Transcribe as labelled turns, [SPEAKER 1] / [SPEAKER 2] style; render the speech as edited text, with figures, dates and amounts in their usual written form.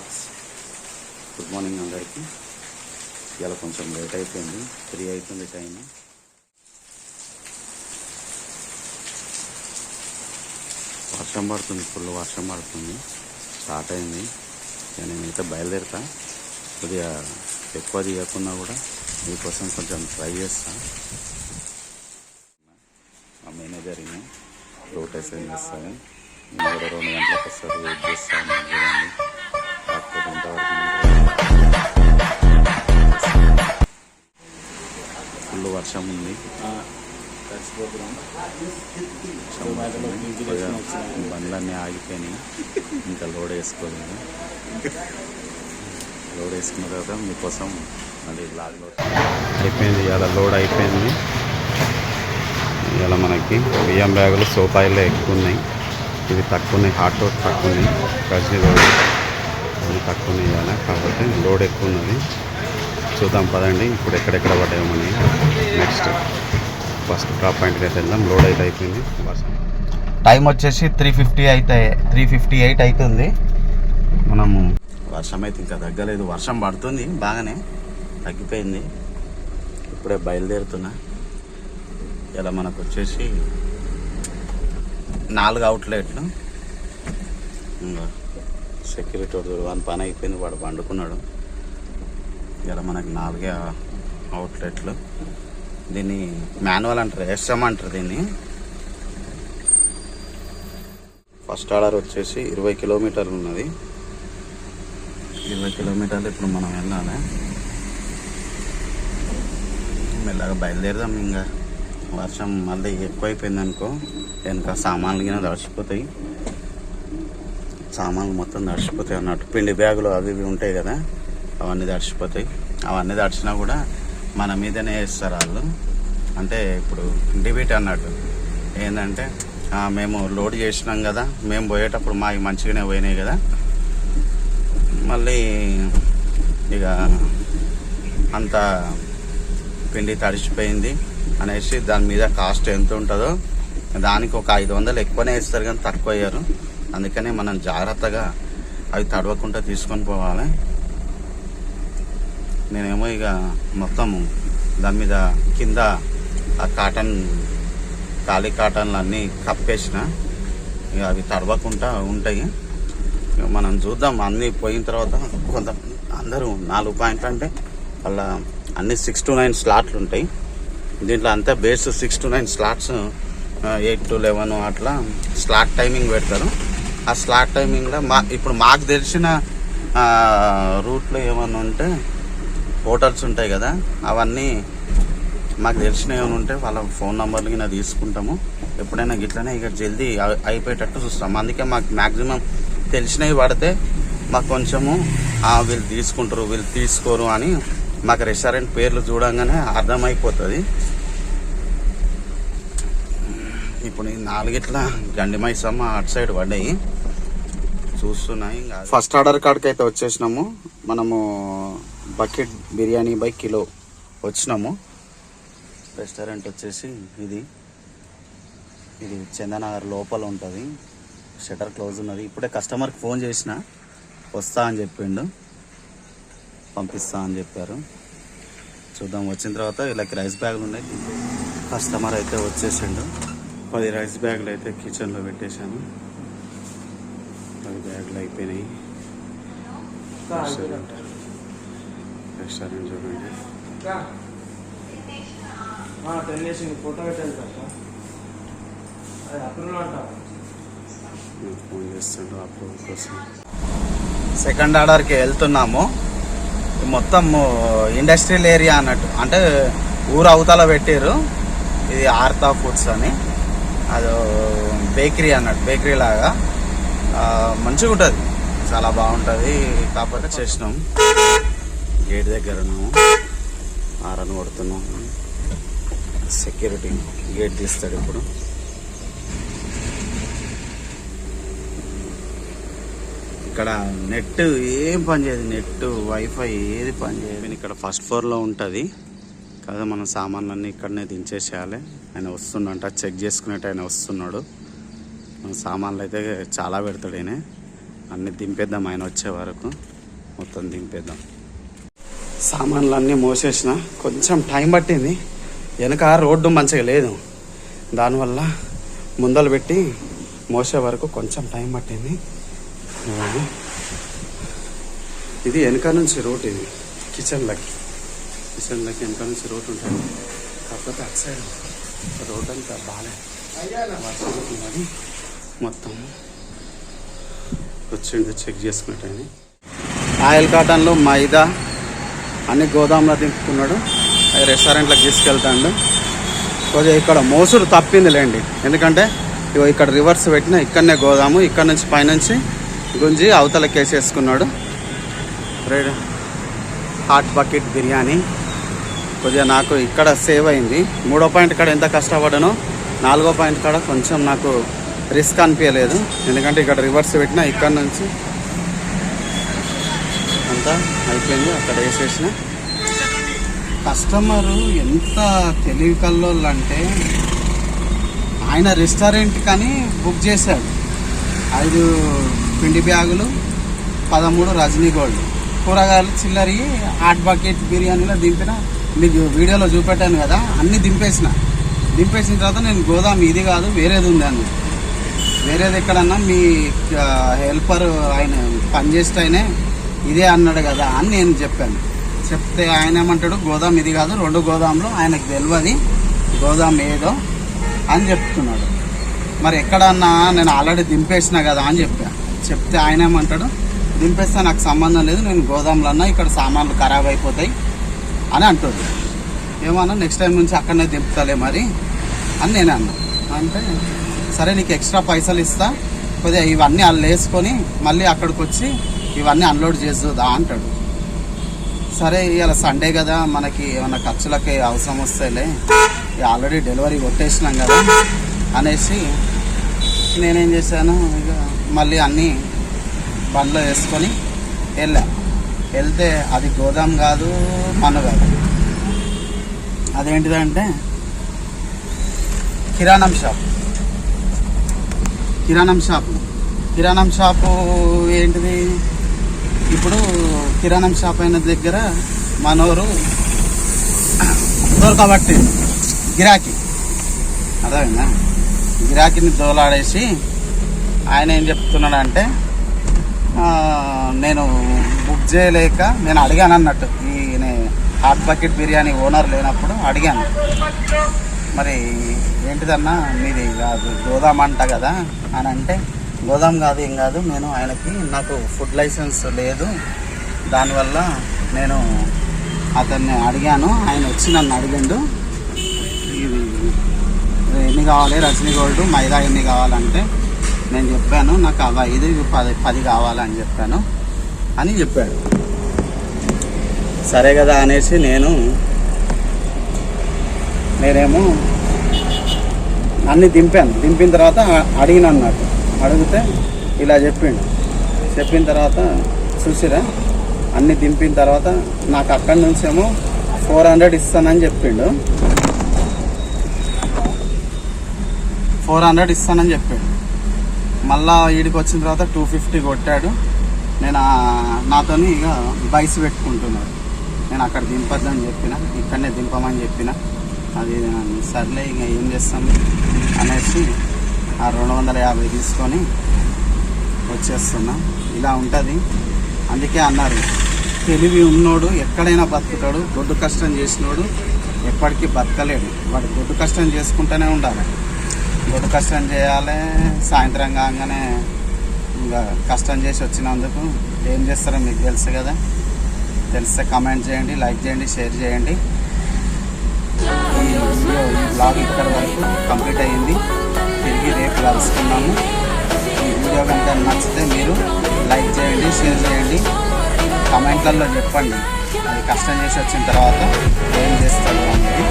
[SPEAKER 1] Vlogs. Good morning అందరికీ. ఇలా కొంచెం లేట్ అయిపోయింది, 3 అవుతుంది టైం. వర్షం పడుతుంది, ఫుల్ వర్షం పడుతుంది, స్టార్ట్ అయింది. నేనైతే బయలుదేరుతా. కొద్దిగా ఎక్కువ తీయకున్నా కూడా మీకోసం కొంచెం ట్రై చేస్తా. మా మేనేజర్ రూట్ అసైన్ చేస్తాను. నేను కూడా 2 గంటలకు వస్తారు, వెయిట్ చేస్తాను. చూడండి, కాకపోతే ఇంతవరకు ఫుల్ వర్షం ఉంది. బండ్లన్నీ ఆగిపోయినాయి, ఇంకా లోడ్ వేసుకోలేదు. లోడ్ వేసుకున్న తర్వాత మీకోసం మళ్ళీ లాగ్లో అయిపోయింది. ఇలా లోడ్ అయిపోయింది. ఇలా మనకి బియ్యం బ్యాగులు సోపాయిల్లో ఎక్కువ ఉన్నాయి, ఇవి తక్కువ ఉన్నాయి. హాట్ రోడ్ తక్కువ ఉన్నాయి, కజీ రోడ్ అవి తక్కువ ఉన్నాయి కదా, కాబట్టి లోడ్ ఎక్కువ ఉన్నది. చూద్దాం పదండి ఇప్పుడు ఎక్కడెక్కడ పడ్డామని. నెక్స్ట్ ఫస్ట్ డ్రాప్ పాయింట్కి అయితే వెళ్దాం. లోడ్ అయితే అయిపోయింది. టైం వచ్చేసి 3:58 అవుతుంది. మనము వర్షం అయితే ఇంకా తగ్గలేదు, వర్షం పడుతుంది బాగానే, తగ్గిపోయింది. ఇప్పుడే బయలుదేరుతున్నా. ఇలా మనకు వచ్చేసి 4 అవుట్లెట్లు. ఇంకా సెక్యూరిటీ వాడి పని అయిపోయింది, వాడు పండుకున్నాడు. ఇలా మనకి 4 అవుట్లెట్లు. దీన్ని మాన్యువల్ అంటారు, ఎస్ఎం అంటారు దీన్ని. ఫస్ట్ ఆర్డర్ వచ్చేసి 20 కిలోమీటర్లు ఉన్నది. 20 కిలోమీటర్లు ఇప్పుడు మనం వెళ్ళాలి. మెల్లగా బయలుదేరదాం. ఇంకా వర్షం మళ్ళీ ఎక్కువైపోయింది అనుకో, వెనక సామాన్లు కింద తడిచిపోతాయి. సామాన్లు మొత్తం తడిచిపోతాయి అన్నట్టు. పిండి బ్యాగులు అవి ఇవి ఉంటాయి కదా, అవన్నీ తడిచిపోతాయి. అవన్నీ తడిచినా కూడా మన మీదనే వేస్తారు వాళ్ళు. అంటే ఇప్పుడు డిబిట్ అన్నట్టు ఏంటంటే, మేము లోడ్ చేసినాం కదా, మేము పోయేటప్పుడు మావి మంచిగానే పోయినాయి కదా, మళ్ళీ ఇక అంత పిండి తడిచిపోయింది అనేసి దాని మీద కాస్ట్ ఎంత ఉంటుందో దానికి ఒక 500 ఎక్కువనే ఇస్తారు, కానీ తక్కువ అయ్యారు. అందుకనే మనం జాగ్రత్తగా అవి తడవకుండా తీసుకొని పోవాలి. నేనేమో ఇక మొత్తం దాని మీద కింద ఆ ఖాళీ కాటన్లు అన్నీ కప్పేసిన, ఇక అవి తడవకుండా ఉంటాయి. ఇక మనం చూద్దాం. అన్నీ పోయిన తర్వాత కొంత అందరూ 4 పాయింట్లు అంటే అలా అన్ని 6 to 9 స్లాట్లు ఉంటాయి. దీంట్లో అంతా బేస్ 6 to 9 స్లాట్స్, 8 to 11 అట్లా స్లాట్ టైమింగ్ పెడతారు. ఆ స్లాట్ టైమింగ్లో ఇప్పుడు మాకు తెలిసిన రూట్లో ఏమన్నా ఉంటే హోటల్స్ ఉంటాయి కదా, అవన్నీ మాకు తెలిసినవి ఏమైనా ఉంటే వాళ్ళ ఫోన్ నెంబర్లు కింద తీసుకుంటాము. ఎప్పుడైనా గిట్లనే ఇక జల్దీ అయిపోయేటట్టు చూస్తాము. అందుకే మాకు మ్యాక్సిమం తెలిసినవి పడితే మాకు కొంచెము వీళ్ళు తీసుకుంటారు, వీళ్ళు తీసుకోరు అని మాకు రెస్టారెంట్ పేర్లు చూడంగానే అర్థమైపోతుంది. ఇప్పుడు ఈ 4 గండి మైసమ్మ అటు సైడ్ పడ్డాయి చూస్తున్నాయి. ఫస్ట్ ఆర్డర్ కాడికి అయితే వచ్చేసినాము. మనము బకెట్ బిర్యానీ బై కిలో వచ్చినాము. రెస్టారెంట్ వచ్చేసి ఇది చందనగర్ లోపల ఉంటుంది. షటర్ క్లోజ్ ఉన్నది. ఇప్పుడే కస్టమర్కి ఫోన్ చేసిన, వస్తా అని చెప్పిండు, పంపిస్తా అని చెప్పారు. చూద్దాం. వచ్చిన తర్వాత వీళ్ళకి రైస్ బ్యాగులు ఉన్నాయి. కస్టమర్ అయితే వచ్చేసిండు. 10 రైస్ బ్యాగులు అయితే కిచెన్లో పెట్టేశాను. 10 బ్యాగులు అయిపోయినాయి. రెస్టారెంట్ చూడండి. ఫోన్ చేస్తుండ్రు అప్రూవల్ కోసం. సెకండ్ ఆర్డర్కి వెళ్తున్నాము. మొత్తం ఇండస్ట్రియల్ ఏరియా అన్నట్టు, అంటే ఊరు అవతల పెట్టారు. ఇది ఆర్తా ఫుడ్స్ అని, అది బేకరీ అన్నట్టు, బేకరీ లాగా మంచిగా ఉంటుంది, చాలా బాగుంటుంది. కాకపోతే చేసినాం. గేట్ దగ్గర ఉన్నాము, ఆరని కొడుతున్నాం. సెక్యూరిటీ గేట్ తీస్తాడు ఇప్పుడు. ఇక్కడ నెట్ ఏం పనిచేయదు, నెట్ వైఫై ఏది పనిచేయదు. ఇక్కడ ఫస్ట్ ఫ్లోర్లో ఉంటుంది కదా, మన సామాన్లన్నీ ఇక్కడనే దించేసేయాలి. ఆయన వస్తుండంట, చెక్ చేసుకునేట్టు ఆయన వస్తున్నాడు. మన సామాన్లు అయితే చాలా పెడతాడు ఆయన, అన్నీ దింపేద్దాం ఆయన వచ్చే వరకు. మొత్తం దింపేద్దాం. సామాన్లు అన్నీ మోసేసిన, కొంచెం టైం పట్టింది. వెనక రోడ్డు మంచిగా లేదు, దానివల్ల ముందలు పెట్టి మోసే వరకు కొంచెం టైం పట్టింది. ఇది వెనక నుంచి రోడ్, ఇది కిచెన్లకి వెనక నుంచి రోడ్ ఉంటుంది. కాకపోతే అటు సైడ్ రోడ్ అంతా బాగాలేదు, వర్షం మొత్తం వచ్చింది చెక్ చేసుకున్నట్టయింది. ఆయిల్ కాటన్లు, మైదా అన్ని గోదాంలో దింపుకున్నాడు. రెస్టారెంట్లకు తీసుకెళ్తాడు. కొద్దిగా ఇక్కడ మోసుడు తప్పిందిలేండి, ఎందుకంటే ఇక్కడ రివర్స్ పెట్టిన ఇక్కడనే గోదాము, ఇక్కడ నుంచి పైనుంచి గుంజి అవతలకి వేసేసుకున్నాడు. రెడ్ హాట్ బకెట్ బిర్యానీ కొద్దిగా నాకు ఇక్కడ సేవ్ అయింది. 3వ పాయింట్ కాడ ఎంత కష్టపడ్డానో 4వ పాయింట్ కాడ కొంచెం నాకు రిస్క్ అనిపించలేదు, ఎందుకంటే ఇక్కడ రివర్స్ పెట్టిన ఇక్కడ నుంచి అంతా అయిపోయింది. అక్కడ వేసేసిన. కస్టమరు ఎంత తెలివి కల్లోళ్ళు అంటే, ఆయన రెస్టారెంట్ కానీ బుక్ చేశాడు. 5 పిండి బ్యాగులు, 13 రజనీ గోల్డ్ కూరగాయలు చిల్లరి హాట్ బకెట్ బిర్యానీలో దింపిన. మీకు వీడియోలో చూపెట్టాను కదా, అన్నీ దింపేసిన తర్వాత నేను గోదాం ఇది కాదు వేరేది ఉంది అన్న. వేరేది ఎక్కడన్నా మీ హెల్పర్ ఆయన పనిచేస్తే ఆయనే ఇదే అన్నాడు కదా అని నేను చెప్పాను. చెప్తే ఆయన ఏమంటాడు, గోదాం ఇది కాదు 2 గోదాంలో ఆయనకు తెలియదు గోదాం ఏదో అని చెప్తున్నాడు. మరి ఎక్కడన్నా నేను ఆల్రెడీ దింపేసిన కదా అని చెప్తే ఆయన ఏమంటాడు, దింపేస్తే నాకు సంబంధం లేదు, నేను గోదాంలో అన్నా ఇక్కడ సామాన్లు ఖరాబ్ అయిపోతాయి అని అంటుంది. ఏమన్నా నెక్స్ట్ టైం నుంచి అక్కడనే దింపుతలే మరి అని నేను అన్నా. అంటే సరే నీకు ఎక్స్ట్రా పైసలు ఇస్తా, కొద్దిగా ఇవన్నీ వాళ్ళు వేసుకొని మళ్ళీ అక్కడికి వచ్చి ఇవన్నీ అన్లోడ్ చేద్దా అంటాడు. సరే ఇవాళ సండే కదా, మనకి ఏమన్నా ఖర్చులకి అవసరం వస్తాయిలే, ఆల్రెడీ డెలివరీ కొట్టేసినాం కదా అనేసి నేనేం చేశాను, ఇక మళ్ళీ అన్నీ బండ్లో వేసుకొని వెళ్తే అది గోదాం కాదు, మన్ను కాదు. అదేంటిదంటే కిరాణం షాపు ఏంటిది, ఇప్పుడు కిరాణం షాప్ అయిన దగ్గర మనోరు దొరకబట్టి గిరాకీ అర్థమైందా, గిరాకీని దోలాడేసి ఆయన ఏం చెప్తున్నాడంటే, నేను బుక్ చేయలేక నేను అడిగాను అన్నట్టు, ఈ హాట్ బకెట్ బిర్యానీ ఓనర్ లేనప్పుడు అడిగాను, మరి ఏంటిదన్నా మీది కాదు గోదాం అంట కదా అని అంటే, గోదాం కాదు ఏం కాదు, నేను నాకు ఫుడ్ లైసెన్స్ లేదు, దానివల్ల నేను అతన్ని అడిగాను, ఆయన వచ్చి నన్ను అడిగిండు ఇది ఎన్ని కావాలి రజనీ గోల్డ్ మైదా ఎన్ని కావాలంటే నేను చెప్పాను నాకు అవి 5 ఇవి 10 కావాలని చెప్పాను అని చెప్పాడు. సరే కదా అనేసి నేనేమో అన్నీ దింపిన తర్వాత అడిగిన అన్నట్టు, అడిగితే ఇలా చెప్పిన తర్వాత చూసిరా అన్నీ దింపిన తర్వాత నాకు అక్కడి నుంచేమో 400 ఇస్తానని చెప్పిండు. 400 ఇస్తానని చెప్పాడు. మళ్ళా వీడికి వచ్చిన తర్వాత 250 కొట్టాడు. నేను నాతో ఇక బైస్ పెట్టుకుంటున్నాడు. నేను అక్కడ దింపద్దని చెప్పిన, ఇక్కడనే దింపమని చెప్పిన. అది సర్లే ఇక ఏం చేస్తాం అనేసి ఆ 250 తీసుకొని వచ్చేస్తున్నా. ఇలా ఉంటుంది. అందుకే అన్నారు, తెలివి ఉన్నోడు ఎక్కడైనా బతుకుతాడు, గొడ్డు కష్టం చేసినోడు ఎప్పటికీ బతకలేడు. వాడు గొడ్డు కష్టం చేసుకుంటూనే ఉండాలి, గొడ్డు కష్టం చేయాలి. సాయంత్రం కాగానే ఇంకా కష్టం చేసి వచ్చినందుకు ఏం చేస్తారో మీకు తెలుసు కదా. తెలిస్తే కామెంట్ చేయండి, లైక్ చేయండి, షేర్ చేయండి. ఈ బ్లాగ్ ఇక్కడ వరకు కంప్లీట్ అయ్యింది. తిరిగి రేపు కలుసుకున్నాము. ఈ వీడియో కనుక నచ్చితే మీరు లైక్ చేయండి, షేర్ చేయండి, కమెంట్లలో చెప్పండి అది కష్టం చేసి వచ్చిన తర్వాత ఏం చేస్తారు అనేది.